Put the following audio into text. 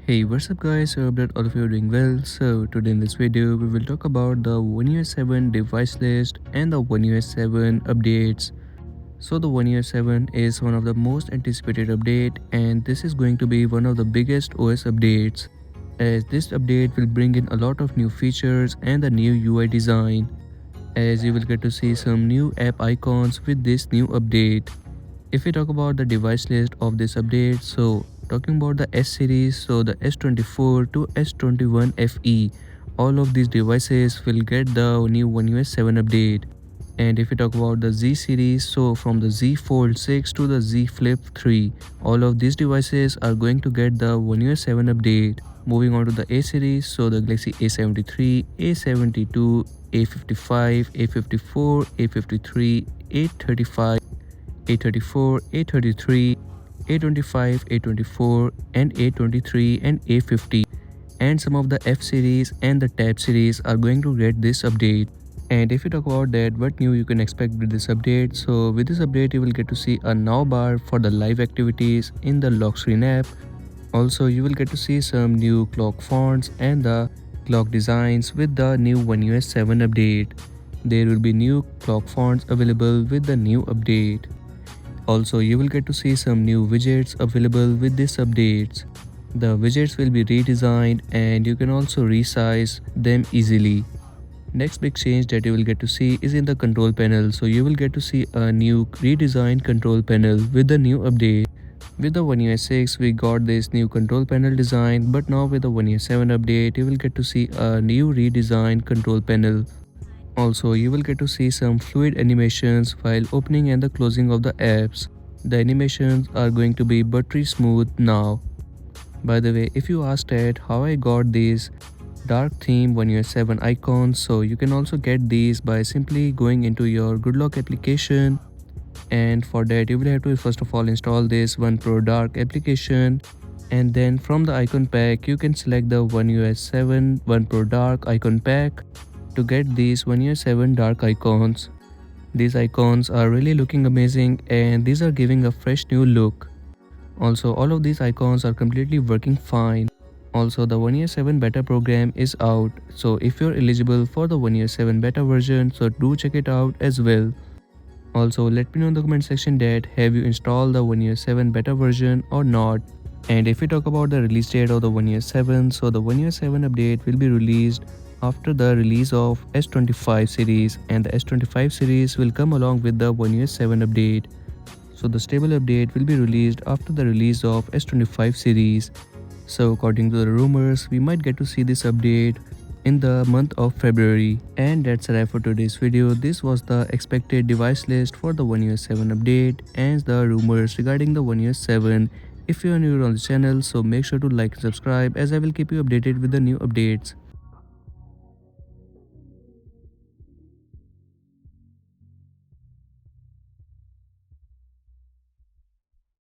Hey, what's up guys? I hope that all of you are doing well. So today in this video we will talk about the One UI 7 device list and the One UI 7 updates. So the One UI 7 is one of the most anticipated update, and this is going to be one of the biggest OS updates, as this update will bring in a lot of new features and the new UI design, as you will get to see some new app icons with this new update. If we talk about the device list of this update, so talking about the S series, so the S24 to S21 FE, all of these devices will get the new One UI 7 update. And if we talk about the Z series, so from the Z Fold 6 to the Z Flip 3, all of these devices are going to get the One UI 7 update. Moving on to the A series, so the Galaxy A73, A72, A55, A54, A53, A35, A34, A33, A25, A24, and A23 and A50, and some of the F series and the Tab series are going to get this update. And if you talk about that, what new you can expect with this update, so with this update you will get to see a now bar for the live activities in the lock screen app. Also you will get to see some new clock fonts and the clock designs with the new One UI 7 update. There will be new clock fonts available with the new update. Also, you will get to see some new widgets available with these updates. The widgets will be redesigned and you can also resize them easily. Next big change that you will get to see is in the control panel. So you will get to see a new redesigned control panel with the new update. With the One UI 6 we got this new control panel design, but now with the One UI 7 update you will get to see a new redesigned control panel. Also, you will get to see some fluid animations while opening and the closing of the apps. The animations are going to be buttery smooth now. By the way, if you asked at how I got these dark theme One UI 7 icons, so you can also get these by simply going into your Goodlock application, and for that you will have to first of all install this One Pro Dark application, and then from the icon pack you can select the One UI 7 One Pro Dark icon pack to get these One UI 7 dark icons. These icons are really looking amazing and these are giving a fresh new look. Also, all of these icons are completely working fine. Also, the One UI 7 beta program is out, so if you're eligible for the One UI 7 beta version, so do check it out as well. Also, let me know in the comment section that have you installed the One UI 7 beta version or not. And if we talk about the release date of the One UI 7, so the One UI 7 update will be released after the release of S25 series, and the S25 series will come along with the One UI 7 update. So the stable update will be released after the release of S25 series. So according to the rumors, we might get to see this update in the month of February. And that's a wrap for today's video. This was the expected device list for the One UI 7 update and the rumors regarding the One UI 7. If you are new on the channel, so make sure to like and subscribe, as I will keep you updated with the new updates.